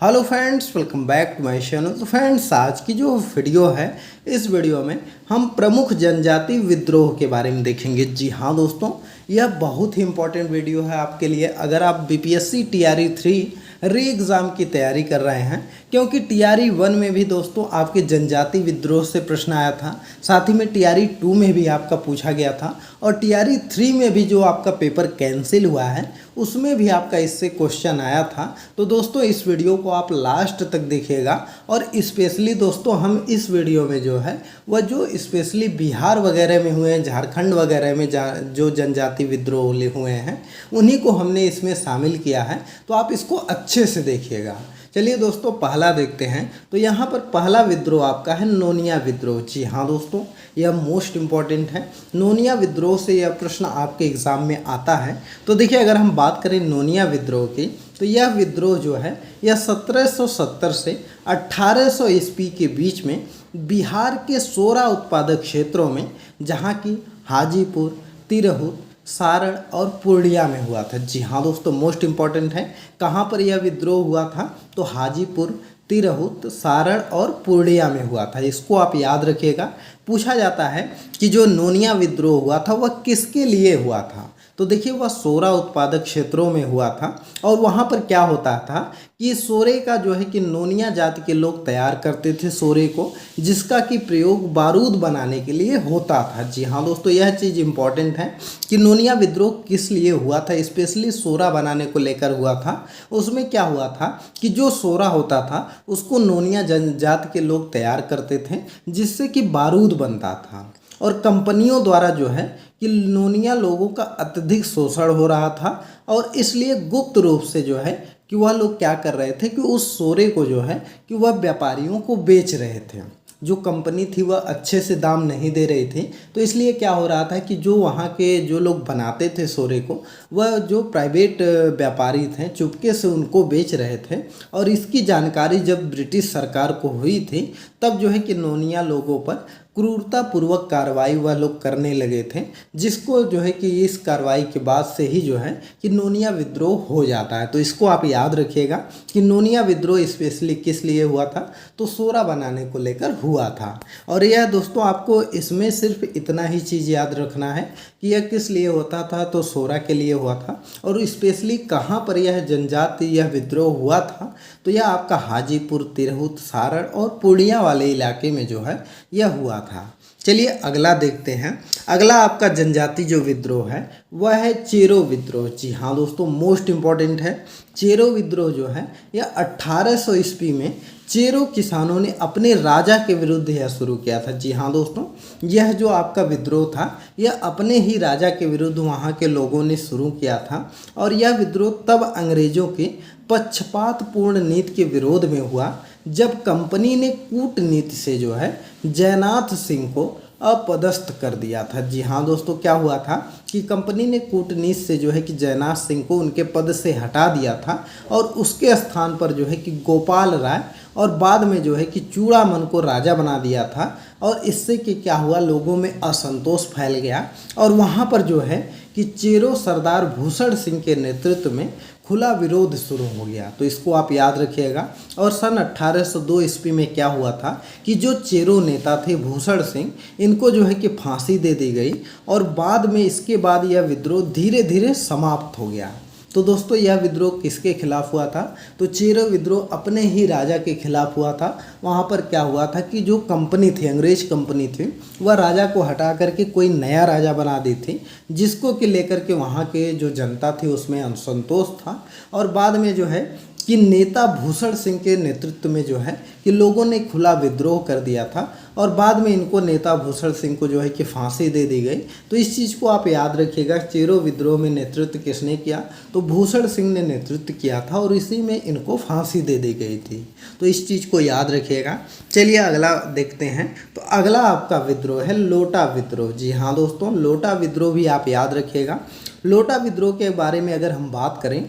Hello friends, welcome back to my channel. तो friends, आज की जो वीडियो है, इस वीडियो में हम प्रमुख जनजाति विद्रोह के बारे में देखेंगे। जी हाँ दोस्तों, यह बहुत ही इंपॉर्टेंट वीडियो है आपके लिए अगर आप बीपीएससी टीआरई 3 री एग्ज़ाम की तैयारी कर रहे हैं, क्योंकि टीआरई 1 में भी दोस्तों आपके जनजाति विद्रोह से प्रश्न आया था, साथ ही में टीआरई 2 में भी आपका पूछा गया था, और टीआरई 3 में भी जो आपका पेपर कैंसिल हुआ है उसमें भी आपका इससे क्वेश्चन आया था। तो दोस्तों, इस वीडियो को आप लास्ट तक देखिएगा। और स्पेशली दोस्तों, हम इस वीडियो में जो है वह जो स्पेशली बिहार वगैरह में हुए हैं, झारखंड वगैरह में जो जनजाति विद्रोह हुए हैं, उन्हीं को हमने इसमें शामिल किया है। तो आप इसको अच्छे से देखिएगा। चलिए दोस्तों, पहला देखते हैं। तो यहाँ पर पहला विद्रोह आपका है नोनिया विद्रोह। जी हाँ दोस्तों, यह मोस्ट इम्पॉर्टेंट है। नोनिया विद्रोह से यह प्रश्न आपके एग्ज़ाम में आता है। तो देखिए, अगर हम बात करें नोनिया विद्रोह की, तो यह विद्रोह जो है यह 1770 से 1800 ईस्वी के बीच में बिहार के 16 उत्पादक क्षेत्रों में, जहाँ की हाजीपुर, तिरहुत, सारण और पूर्णिया में हुआ था। जी हाँ दोस्तों, मोस्ट इम्पॉर्टेंट है। कहाँ पर यह विद्रोह हुआ था? तो हाजीपुर, तिरहुत, सारण और पूर्णिया में हुआ था। इसको आप याद रखिएगा। पूछा जाता है कि जो नोनिया विद्रोह हुआ था वह किसके लिए हुआ था? तो देखिए, वह 16 उत्पादक क्षेत्रों में हुआ था। और वहाँ पर क्या होता था कि सोरे का जो है कि नोनिया जाति के लोग तैयार करते थे सोरे को, जिसका कि प्रयोग बारूद बनाने के लिए होता था। जी हाँ दोस्तों, यह चीज़ इम्पॉर्टेंट है कि नोनिया विद्रोह किस लिए हुआ था। स्पेशली सोरा बनाने को लेकर हुआ था। उसमें क्या हुआ था कि जो सोरा होता था उसको नोनिया जनजाति के लोग तैयार करते थे, जिससे कि बारूद बनता था। और कंपनियों द्वारा जो है कि नोनिया लोगों का अत्यधिक शोषण हो रहा था, और इसलिए गुप्त रूप से जो है कि वह लोग क्या कर रहे थे कि उस सोरे को जो है कि वह व्यापारियों को बेच रहे थे। जो कंपनी थी वह अच्छे से दाम नहीं दे रही थी, तो इसलिए क्या हो रहा था कि जो वहाँ के जो लोग बनाते थे सोरे को, वह जो प्राइवेट व्यापारी थे चुपके से उनको बेच रहे थे। और इसकी जानकारी जब ब्रिटिश सरकार को हुई थी, तब जो है कि नोनिया लोगों पर क्रूरतापूर्वक कार्रवाई वह लोग करने लगे थे, जिसको जो है कि इस कार्रवाई के बाद से ही जो है कि नोनिया विद्रोह हो जाता है। तो इसको आप याद रखिएगा कि नोनिया विद्रोह स्पेशली किस लिए हुआ था? तो सोरा बनाने को लेकर हुआ था। और यह दोस्तों, आपको इसमें सिर्फ इतना ही चीज़ याद रखना है कि यह किस लिए होता था। तो सोरा के लिए हुआ था। और स्पेशली कहाँ पर यह जनजाति यह विद्रोह हुआ था? तो यह आपका हाजीपुर, तिरहुत, सारण और पूर्णिया वाले इलाके में जो है यह हुआ था। चलिए अगला देखते हैं। अगला आपका जनजाति जो विद्रोह है वह है चेरो विद्रोह। जी हाँ दोस्तों, मोस्ट इम्पॉर्टेंट है। चेरो विद्रोह जो है यह 1800 ईस्वी में चेरो किसानों ने अपने राजा के विरुद्ध यह शुरू किया था। जी हाँ दोस्तों, यह जो आपका विद्रोह था यह अपने ही राजा के विरुद्ध वहाँ के लोगों ने शुरू किया था। और यह विद्रोह तब अंग्रेजों के पक्षपातपूर्ण नीति के विरोध में हुआ, जब कंपनी ने कूटनीति से जो है जयनाथ सिंह को अपदस्थ कर दिया था। जी हाँ दोस्तों, क्या हुआ था कि कंपनी ने कूटनीति से जो है कि जयनाथ सिंह को उनके पद से हटा दिया था, और उसके स्थान पर जो है कि गोपाल राय और बाद में जो है कि चूड़ामन को राजा बना दिया था। और इससे कि क्या हुआ, लोगों में असंतोष फैल गया, और वहाँ पर जो है कि चेरो सरदार भूषण सिंह के नेतृत्व में खुला विरोध शुरू हो गया। तो इसको आप याद रखिएगा। और सन 1802 ईस्वी में क्या हुआ था कि जो चेरो नेता थे भूषण सिंह, इनको जो है कि फांसी दे दी गई, और बाद में इसके बाद यह विद्रोह धीरे धीरे समाप्त हो गया। तो दोस्तों, यह विद्रोह किसके खिलाफ हुआ था? तो चेरो विद्रोह अपने ही राजा के खिलाफ हुआ था। वहाँ पर क्या हुआ था कि जो कंपनी थी, अंग्रेज कंपनी थी, वह राजा को हटा करके कोई नया राजा बना दी थी, जिसको कि लेकर के वहाँ के जो जनता थी उसमें असंतोष था। और बाद में जो है कि नेता भूषण सिंह के नेतृत्व में जो है कि लोगों ने खुला विद्रोह कर दिया था, और बाद में इनको नेता भूषण सिंह को जो है कि फांसी दे दी गई। तो इस चीज़ को आप याद रखिएगा। चेरो विद्रोह में नेतृत्व किसने किया? तो भूषण सिंह ने नेतृत्व किया था, और इसी में इनको फांसी दे दी गई थी। तो इस चीज़ को याद रखिएगा। चलिए अगला देखते हैं। तो अगला आपका विद्रोह है लोटा विद्रोह। जी हाँ दोस्तों, लोटा विद्रोह भी आप याद रखिएगा। लोटा विद्रोह के बारे में अगर हम बात करें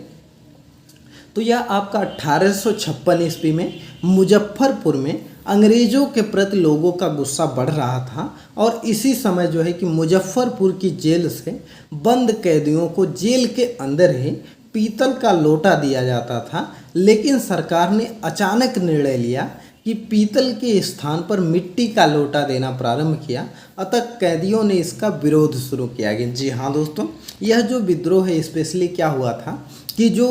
तो यह आपका 1856 ईस्वी में मुजफ्फरपुर में अंग्रेज़ों के प्रति लोगों का गुस्सा बढ़ रहा था, और इसी समय जो है कि मुजफ्फरपुर की जेल से बंद कैदियों को जेल के अंदर ही पीतल का लोटा दिया जाता था, लेकिन सरकार ने अचानक निर्णय लिया कि पीतल के स्थान पर मिट्टी का लोटा देना प्रारंभ किया। अतः कैदियों ने इसका विरोध शुरू किया गया। जी हाँ दोस्तों, यह जो विद्रोह है स्पेशली क्या हुआ था कि जो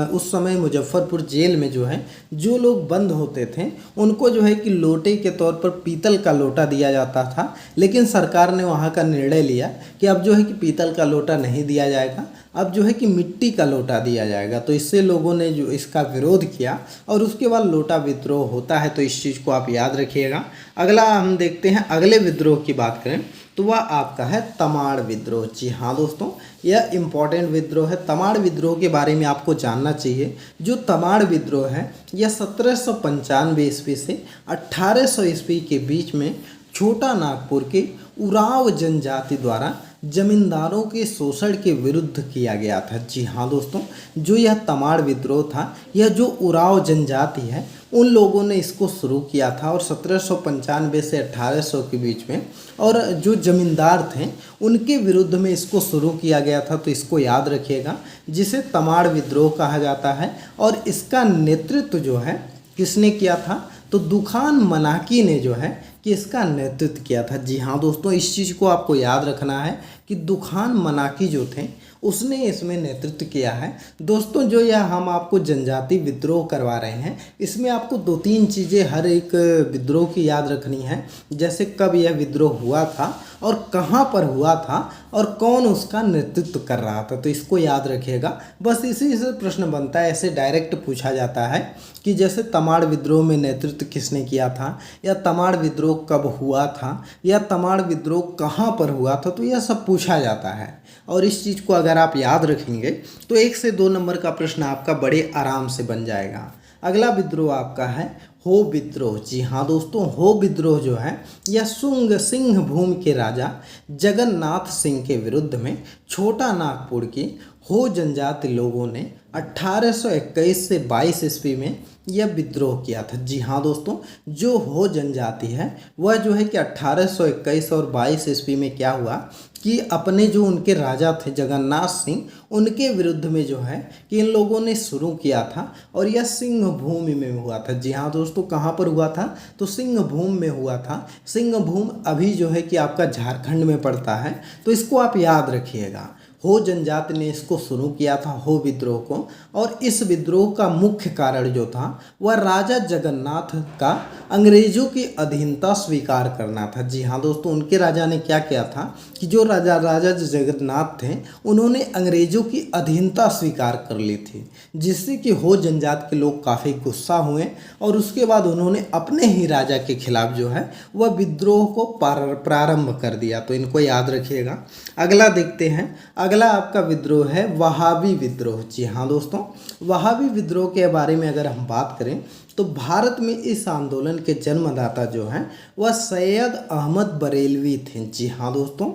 उस समय मुजफ्फरपुर जेल में जो है जो लोग बंद होते थे उनको जो है कि लोटे के तौर पर पीतल का लोटा दिया जाता था, लेकिन सरकार ने वहाँ का निर्णय लिया कि अब जो है कि पीतल का लोटा नहीं दिया जाएगा, अब जो है कि मिट्टी का लोटा दिया जाएगा। तो इससे लोगों ने जो इसका विरोध किया और उसके बाद लोटा विद्रोह होता है। तो इस चीज़ को आप याद रखिएगा। अगला हम देखते हैं, अगले विद्रोह की बात करें तो वह आपका है तमाड़ विद्रोह। जी हाँ दोस्तों, यह इम्पॉर्टेंट विद्रोह है। तमाड़ विद्रोह के बारे में आपको जानना चाहिए। जो तमाड़ विद्रोह है यह 1795 ईस्वी से 1800 ईस्वी के बीच में छोटा नागपुर के उरांव जनजाति द्वारा जमींदारों के शोषण के विरुद्ध किया गया था। जी हाँ दोस्तों, जो यह तमाड़ विद्रोह था, यह जो उरांव जनजाति है उन लोगों ने इसको शुरू किया था और 1795 से 1800 के बीच में, और जो जमींदार थे उनके विरुद्ध में इसको शुरू किया गया था। तो इसको याद रखिएगा, जिसे तमाड़ विद्रोह कहा जाता है। और इसका नेतृत्व जो है किसने किया था, तो दुखान मनाकी ने जो है कि इसका नेतृत्व किया था। जी हाँ दोस्तों, इस चीज़ को आपको याद रखना है कि दुखान मनाकी जो थे उसने इसमें नेतृत्व किया है। दोस्तों, जो यह हम आपको जनजाति विद्रोह करवा रहे हैं, इसमें आपको 2-3 चीज़ें हर एक विद्रोह की याद रखनी है। जैसे कब यह विद्रोह हुआ था और कहाँ पर हुआ था और कौन उसका नेतृत्व कर रहा था। तो इसको याद रखिएगा। बस इसी से प्रश्न बनता है, ऐसे डायरेक्ट पूछा जाता है कि जैसे तमाड़ विद्रोह में नेतृत्व किसने किया था, या तमाड़ विद्रोह कब हुआ था, या तमाड़ विद्रोह कहाँ पर हुआ था। तो यह सब पूछा जाता है। और इस चीज़ को अगर आप याद रखेंगे तो 1 से 2 नंबर का प्रश्न आपका बड़े आराम से बन जाएगा। अगला विद्रोह आपका है हो विद्रोह। जी हाँ दोस्तों, हो विद्रोह जो है यह शुंग सिंह भूम के राजा जगन्नाथ सिंह के विरुद्ध में छोटा नागपुर की हो जनजाति लोगों ने 1821 से 22 ईस्वी में यह विद्रोह किया था। जी हाँ दोस्तों, जो हो जनजाति है वह जो है कि 1821 और 22 ईस्वी में क्या हुआ कि अपने जो उनके राजा थे जगन्नाथ सिंह, उनके विरुद्ध में जो है कि इन लोगों ने शुरू किया था। और यह सिंह भूमि में हुआ था। जी हाँ दोस्तों, कहाँ पर हुआ था, तो सिंह भूम में हुआ था। सिंह भूम अभी जो है कि आपका झारखंड में पड़ता है। तो इसको आप याद रखिएगा। हो जनजाति ने इसको शुरू किया था, हो विद्रोह को। और इस विद्रोह का मुख्य कारण जो था वह राजा जगन्नाथ का अंग्रेजों की अधीनता स्वीकार करना था। जी हाँ दोस्तों, उनके राजा ने क्या किया था कि जो राजा जगन्नाथ थे उन्होंने अंग्रेजों की अधीनता स्वीकार कर ली थी, जिससे कि हो जनजाति के लोग काफ़ी गुस्सा हुए और उसके बाद उन्होंने अपने ही राजा के खिलाफ जो है वह विद्रोह को प्रारंभ कर दिया। तो इनको याद रखिएगा। अगला देखते हैं, अगला आपका विद्रोह है वहाबी विद्रोह। जी हाँ दोस्तों, वहाबी विद्रोह के बारे में अगर हम बात करें तो भारत में इस आंदोलन के जन्मदाता जो हैं वह सैयद अहमद बरेलवी थे। जी हाँ दोस्तों,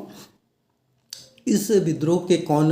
इस विद्रोह के कौन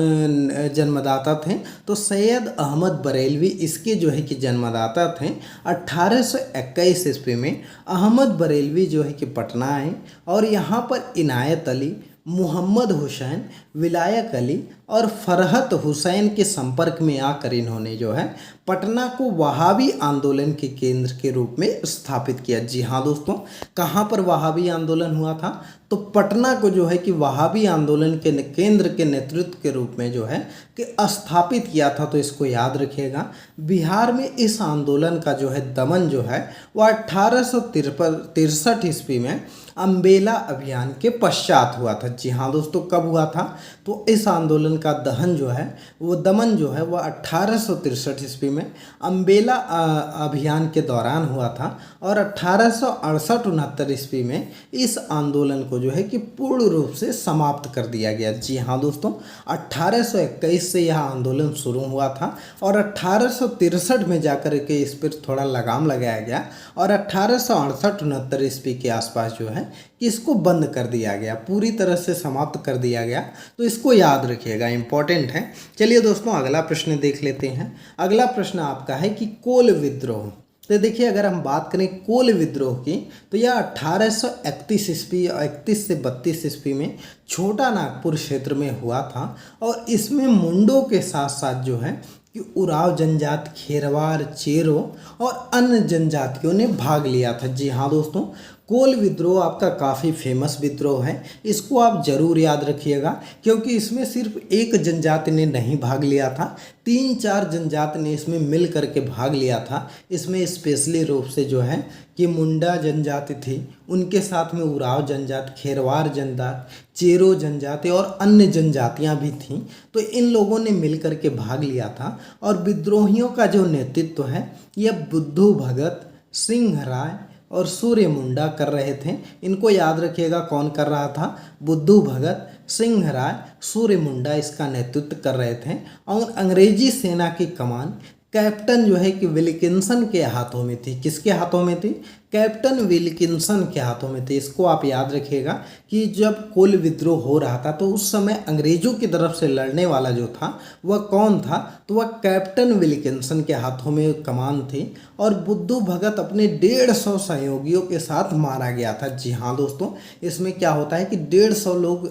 जन्मदाता थे, तो सैयद अहमद बरेलवी इसके जो है कि जन्मदाता थे। 1821 ईस्वी में अहमद बरेलवी जो है कि पटना आए और यहाँ पर इनायत अली, मोहम्मद हुसैन, विलायक अली और फरहत हुसैन के संपर्क में आकर इन्होंने जो है पटना को वहाबी आंदोलन के केंद्र के रूप में स्थापित किया। जी हाँ दोस्तों, कहाँ पर वहाबी आंदोलन हुआ था, तो पटना को जो है कि वहाबी आंदोलन के केंद्र के नेतृत्व के रूप में जो है कि स्थापित किया था। तो इसको याद रखिएगा। बिहार में इस आंदोलन का जो है दमन जो है वह 1863 ईस्वी में अम्बेला अभियान के पश्चात हुआ था। जी हाँ दोस्तों, कब हुआ था, तो इस आंदोलन का दहन जो है वो दमन जो है वह 1863 ईस्वी में अम्बेला अभियान के दौरान हुआ था। और 1868-69 ईस्वी में इस आंदोलन को जो है कि पूर्ण रूप से समाप्त कर दिया गया। जी हाँ दोस्तों, 1821 से यह आंदोलन शुरू हुआ था और 1863 में जाकर के इस पर थोड़ा लगाम लगाया गया और 1868-69 ईस्वी के आसपास जो है कि इसको बंद कर दिया गया, पूरी तरह से समाप्त कर दिया गया। तो इसको याद रखिएगा, इंपॉर्टेंट है। चलिए दोस्तों, अगला प्रश्न देख लेते हैं। अगला प्रश्न आपका है कि कोल विद्रोह। तो देखिए, अगर हम बात करें कोल विद्रोह की तो यह 1831 ईस्वी 31 से 32 ईस्वी में छोटा नागपुर क्षेत्र में हुआ था। और इसमें मुंडों के साथ साथ जो है कि उराव जनजाति, खेरवार, चेरो और अन्य जनजातियों ने भाग लिया था। जी हाँ दोस्तों, कोल विद्रोह आपका काफ़ी फेमस विद्रोह है, इसको आप जरूर याद रखिएगा, क्योंकि इसमें सिर्फ एक जनजाति ने नहीं भाग लिया था, 3-4 जनजाति ने इसमें मिल करके भाग लिया था। इसमें स्पेशली रूप से जो है कि मुंडा जनजाति थी, उनके साथ में उराव जनजाति, खेरवार जनजाति, चेरो जनजाति और अन्य जनजातियां भी थीं। तो इन लोगों ने मिल करके भाग लिया था और विद्रोहियों का जो नेतृत्व है यह बुद्धू भगत, सिंह राय और सूर्य मुंडा कर रहे थे। इनको याद रखिएगा, कौन कर रहा था? बुद्धू भगत, सिंह राय, सूर्य मुंडा इसका नेतृत्व कर रहे थे। और अंग्रेजी सेना की कमान कैप्टन जो है कि विल्किंसन के हाथों में थी। किसके हाथों में थी? कैप्टन विल्किंसन के हाथों में थी। इसको आप याद रखिएगा कि जब कोल विद्रोह हो रहा था तो उस समय अंग्रेजों की तरफ से लड़ने वाला जो था वह कौन था? तो वह कैप्टन विल्किंसन के हाथों में कमान थी और बुद्धू भगत अपने 150 सहयोगियों के साथ मारा गया था। जी हाँ दोस्तों, इसमें क्या होता है कि 150 लोग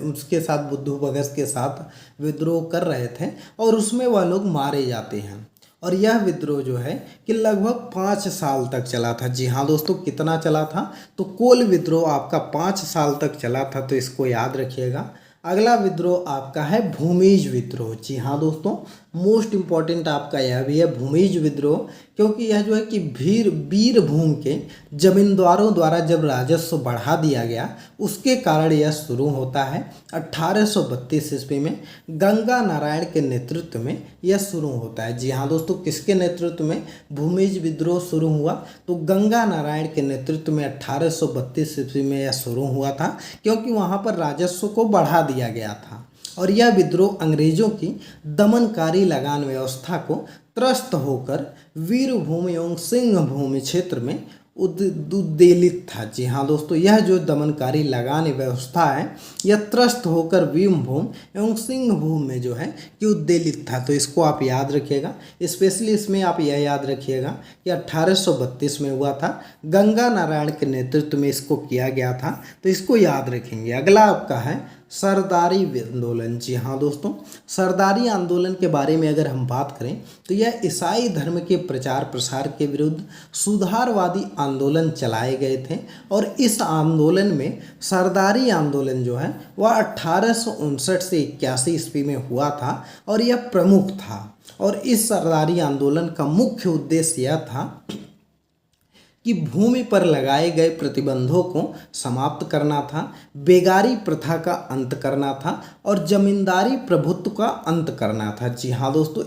उसके साथ, बुद्धू भगत के साथ विद्रोह कर रहे थे और उसमें वह लोग मारे जाते हैं। और यह विद्रोह जो है कि लगभग 5 साल तक चला था। जी हाँ दोस्तों, कितना चला था? तो कोल विद्रोह आपका 5 साल तक चला था, तो इसको याद रखिएगा। अगला विद्रोह आपका है भूमिज विद्रोह। जी हाँ दोस्तों, मोस्ट इम्पॉर्टेंट आपका यह भी है भूमिज विद्रोह, क्योंकि यह जो है कि बीरभूम के जमींदारों द्वारा जब राजस्व बढ़ा दिया गया उसके कारण यह शुरू होता है। 1832 ईस्वी में गंगा नारायण के नेतृत्व में यह शुरू होता है। जी हाँ दोस्तों, किसके नेतृत्व में भूमिज विद्रोह शुरू हुआ? तो गंगा नारायण के नेतृत्व में 1832 ईस्वी में यह शुरू हुआ था, क्योंकि वहाँ पर राजस्व को बढ़ा दिया गया था। और यह विद्रोह अंग्रेजों की दमनकारी लगान व्यवस्था को त्रस्त होकर वीरभूमि एवं सिंहभूमि क्षेत्र में उद्वेलित था। जी हाँ दोस्तों, यह जो दमनकारी लगान व्यवस्था है यह त्रस्त होकर वीरभूम एवं सिंहभूम में जो है कि उद्वेलित था। तो इसको आप याद रखिएगा, स्पेशली इसमें आप यह याद रखिएगा कि 1832 में हुआ था, गंगा नारायण के नेतृत्व में इसको किया गया था, तो इसको याद रखेंगे। अगला आपका है सरदारी आंदोलन। जी हाँ दोस्तों, सरदारी आंदोलन के बारे में अगर हम बात करें तो यह ईसाई धर्म के प्रचार प्रसार के विरुद्ध सुधारवादी आंदोलन चलाए गए थे। और इस आंदोलन में सरदारी आंदोलन जो है वह 1859 से 81 ईस्वी में हुआ था और यह प्रमुख था। और इस सरदारी आंदोलन का मुख्य उद्देश्य यह था कि भूमि पर लगाए गए प्रतिबंधों को समाप्त करना था, बेगारी प्रथा का अंत करना था और जमींदारी प्रभुत्व का अंत करना था। जी हाँ दोस्तों,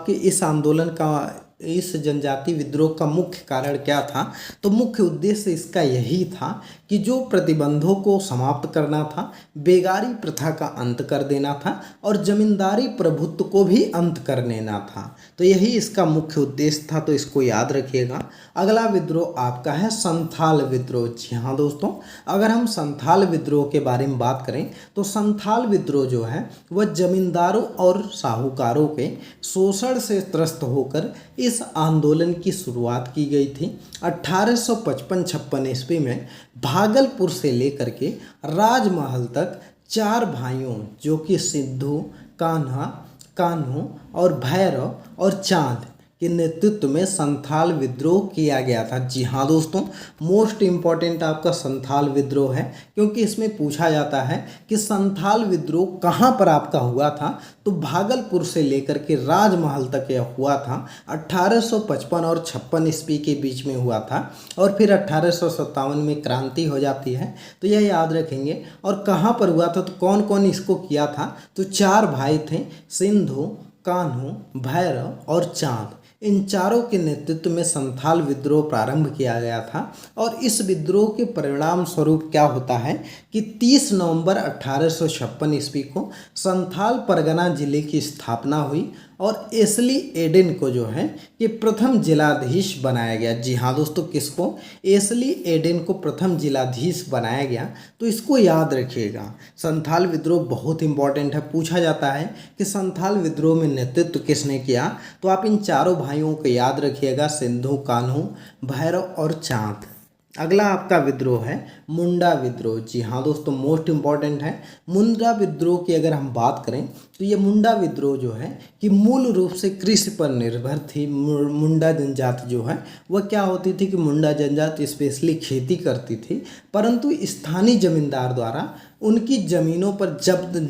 इस आंदोलन का, इस जनजाति विद्रोह का मुख्य कारण क्या था? तो मुख्य उद्देश्य इसका यही था कि जो प्रतिबंधों को समाप्त करना था, बेगारी प्रथा का अंत कर देना था और जमींदारी प्रभुत्व को भी अंत कर देना था। तो यही इसका मुख्य उद्देश्य था, तो इसको याद रखिएगा। अगला विद्रोह आपका है संथाल विद्रोह। जी हाँ दोस्तों, अगर हम संथाल विद्रोह के बारे में बात करें तो संथाल विद्रोह जो है वह जमींदारों और साहूकारों के शोषण से त्रस्त होकर इस आंदोलन की शुरुआत की गई थी। 1855-56 ईस्वी में भागलपुर से लेकर के राजमहल तक 4 भाइयों जो कि सिद्धू, कान्हू और भैरव और चांद के नेतृत्व में संथाल विद्रोह किया गया था। जी हाँ दोस्तों, मोस्ट इम्पॉर्टेंट आपका संथाल विद्रोह है, क्योंकि इसमें पूछा जाता है कि संथाल विद्रोह कहाँ पर आपका हुआ था? तो भागलपुर से लेकर के राजमहल तक यह हुआ था। 1855 और 56 ईस्वी के बीच में हुआ था और फिर 1857 में क्रांति हो जाती है। तो यह याद रखेंगे। और कहाँ पर हुआ था? तो कौन कौन इसको किया था? तो 4 भाई थे, सिंधु, कान्हू, भैरव और चांद। इन चारों के नेतृत्व में संथाल विद्रोह प्रारंभ किया गया था। और इस विद्रोह के परिणाम स्वरूप क्या होता है कि 30 नवंबर 1856 ईस्वी को संथाल परगना जिले की स्थापना हुई और एसली एडेन को जो है कि प्रथम जिलाधीश बनाया गया। जी हाँ दोस्तों, किसको? एसली एडेन को प्रथम जिलाधीश बनाया गया। तो इसको याद रखिएगा। संथाल विद्रोह बहुत इंपॉर्टेंट है, पूछा जाता है कि संथाल विद्रोह में नेतृत्व किसने किया? तो आप इन चारों भाइयों को याद रखिएगा, सिंधु, कान्हू, भैरव और चांद। अगला आपका विद्रोह है मुंडा विद्रोह। जी हाँ दोस्तों, मोस्ट इम्पॉर्टेंट है। मुंडा विद्रोह की अगर हम बात करें तो ये मुंडा विद्रोह जो है कि मूल रूप से कृषि पर निर्भर थी। मुंडा जनजाति जो है वह क्या होती थी कि मुंडा जनजाति स्पेशली खेती करती थी, परंतु स्थानीय जमींदार द्वारा उनकी ज़मीनों पर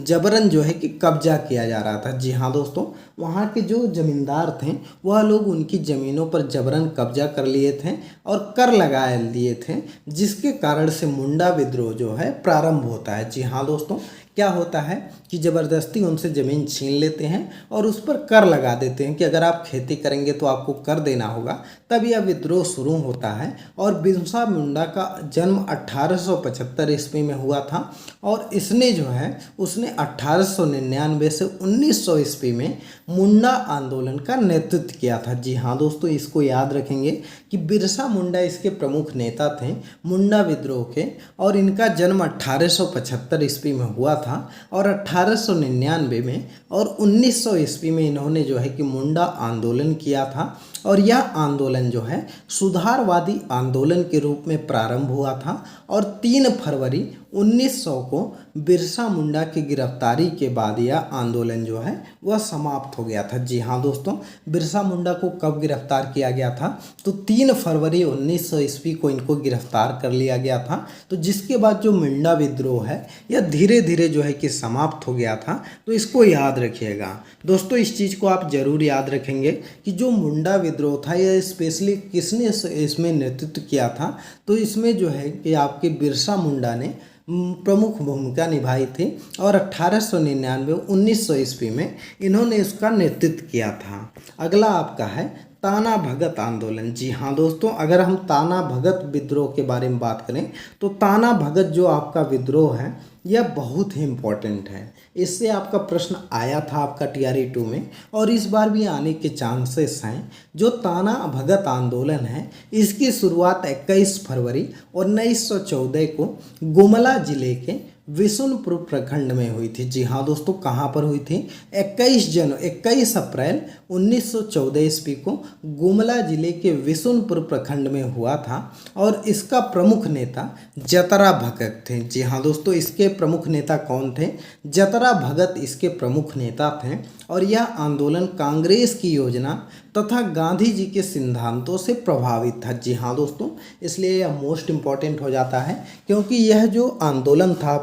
जबरन जो है कि कब्जा किया जा रहा था। जी हाँ दोस्तों, वहाँ के जो जमींदार थे वह लोग उनकी ज़मीनों पर जबरन कब्जा कर लिए थे और कर लगा दिए थे, जिसके कारण से मुंडा विद्रोह जो है प्रारंभ होता है। जी हाँ दोस्तों, क्या होता है कि ज़बरदस्ती उनसे ज़मीन छीन लेते हैं और उस पर कर लगा देते हैं कि अगर आप खेती करेंगे तो आपको कर देना होगा। तब यह विद्रोह शुरू होता है और बिरसा मुंडा का जन्म 1875 ईस्वी में हुआ था और इसने जो है उसने 1899 से 1900 ईस्वी में मुंडा आंदोलन का नेतृत्व किया था। जी हाँ दोस्तों, इसको याद रखेंगे कि बिरसा मुंडा इसके प्रमुख नेता थे मुंडा विद्रोह के, और इनका जन्म 1875 ईस्वी में हुआ था और 1899 में और 1900 ईस्वी में इन्होंने जो है कि मुंडा आंदोलन किया था। और यह आंदोलन जो है सुधारवादी आंदोलन के रूप में प्रारंभ हुआ था और 3 फरवरी 1900 को बिरसा मुंडा की गिरफ्तारी के बाद यह आंदोलन जो है वह समाप्त हो गया था। जी हाँ दोस्तों, बिरसा मुंडा को कब गिरफ्तार किया गया था? तो 3 फरवरी 1900 ईस्वी को इनको गिरफ्तार कर लिया गया था। तो जिसके बाद जो मुंडा विद्रोह है यह धीरे धीरे जो है कि समाप्त हो गया था। तो इसको याद रखिएगा दोस्तों, इस चीज़ को आप जरूर याद रखेंगे कि जो मुंडा विद्रोह था यह स्पेशली किसने इसमें नेतृत्व किया था? तो इसमें जो है कि आपके बिरसा मुंडा ने प्रमुख भूमिका निभाई थी और 1899 1900 ईस्वी में इन्होंने इसका नेतृत्व किया था। अगला आपका है ताना भगत आंदोलन। जी हाँ दोस्तों, अगर हम ताना भगत विद्रोह के बारे में बात करें तो ताना भगत जो आपका विद्रोह है यह बहुत ही इम्पोर्टेंट है। इससे आपका प्रश्न आया था आपका TRE 2 में और इस बार भी आने के चांसेस हैं। जो ताना भगत आंदोलन है इसकी शुरुआत 21 फरवरी 1914 को गुमला जिले के विशुनपुर प्रखंड में हुई थी। जी हाँ दोस्तों, कहाँ पर हुई थी? 21 अप्रैल 1914 ईस्वी को गुमला जिले के विशुनपुर प्रखंड में हुआ था और इसका प्रमुख नेता जतरा भगत थे। जी हाँ दोस्तों, इसके प्रमुख नेता कौन थे? जतरा भगत इसके प्रमुख नेता थे और यह आंदोलन कांग्रेस की योजना तथा गांधी जी के सिद्धांतों से प्रभावित था। जी हाँ दोस्तों, इसलिए यह मोस्ट इम्पॉर्टेंट हो जाता है क्योंकि यह जो आंदोलन था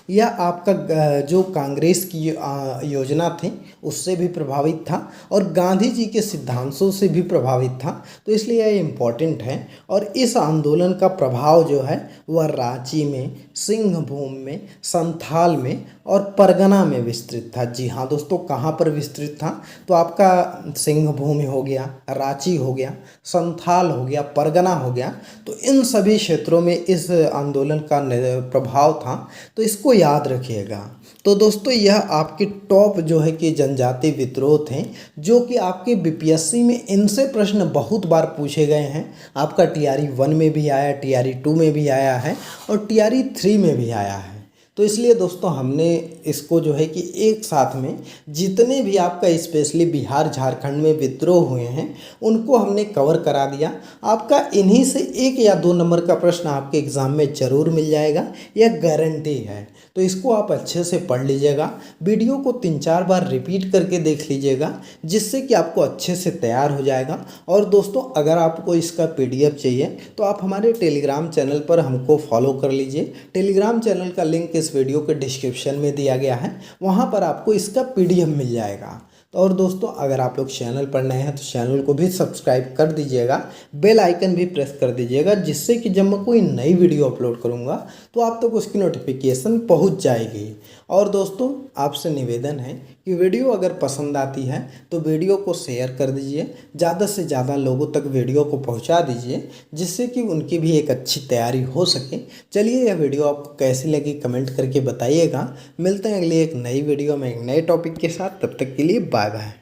यह आपका जो कांग्रेस की योजना थी उससे भी प्रभावित था और गांधी जी के सिद्धांतों से भी प्रभावित था। तो इसलिए यह इम्पॉर्टेंट है और इस आंदोलन का प्रभाव जो है वह रांची में, सिंहभूम में, संथाल में और परगना में विस्तृत था। जी हाँ दोस्तों, कहाँ पर विस्तृत था? तो आपका सिंहभूमि हो गया, रांची हो गया, संथाल हो गया, परगना हो गया। तो इन सभी क्षेत्रों में इस आंदोलन का प्रभाव था। तो इसको याद रखिएगा। तो दोस्तों, यह आपके टॉप जो है कि जनजाति विद्रोह थे जो कि आपके BPSC में इनसे प्रश्न बहुत बार पूछे गए हैं। आपका TRE 1 में भी आया, TRE 2 में भी आया है और TRE 3 में भी आया है। तो इसलिए दोस्तों हमने इसको जो है कि एक साथ में जितने भी आपका स्पेशली बिहार झारखंड में विद्रोह हुए हैं उनको हमने कवर करा दिया। आपका इन्हीं से 1 या 2 नंबर का प्रश्न आपके एग्ज़ाम में ज़रूर मिल जाएगा, यह गारंटी है। तो इसको आप अच्छे से पढ़ लीजिएगा, वीडियो को 3-4 बार रिपीट करके देख लीजिएगा जिससे कि आपको अच्छे से तैयार हो जाएगा। और दोस्तों अगर आपको इसका PDF चाहिए तो आप हमारे टेलीग्राम चैनल पर हमको फॉलो कर लीजिए। टेलीग्राम चैनल का लिंक इस वीडियो के डिस्क्रिप्शन में दिया गया है, वहाँ पर आपको इसका PDF मिल जाएगा। और दोस्तों अगर आप लोग चैनल पर नए हैं तो चैनल को भी सब्सक्राइब कर दीजिएगा, बेल आइकन भी प्रेस कर दीजिएगा जिससे कि जब मैं कोई नई वीडियो अपलोड करूंगा तो आप तक उसकी नोटिफिकेशन पहुंच जाएगी। और दोस्तों आपसे निवेदन है कि वीडियो अगर पसंद आती है तो वीडियो को शेयर कर दीजिए, ज़्यादा से ज़्यादा लोगों तक वीडियो को पहुंचा दीजिए जिससे कि उनकी भी एक अच्छी तैयारी हो सके। चलिए यह वीडियो आपको कैसी लगी कमेंट करके बताइएगा। मिलते हैं अगली एक नई वीडियो में एक नए टॉपिक के साथ, तब तक के लिए बाय बाय।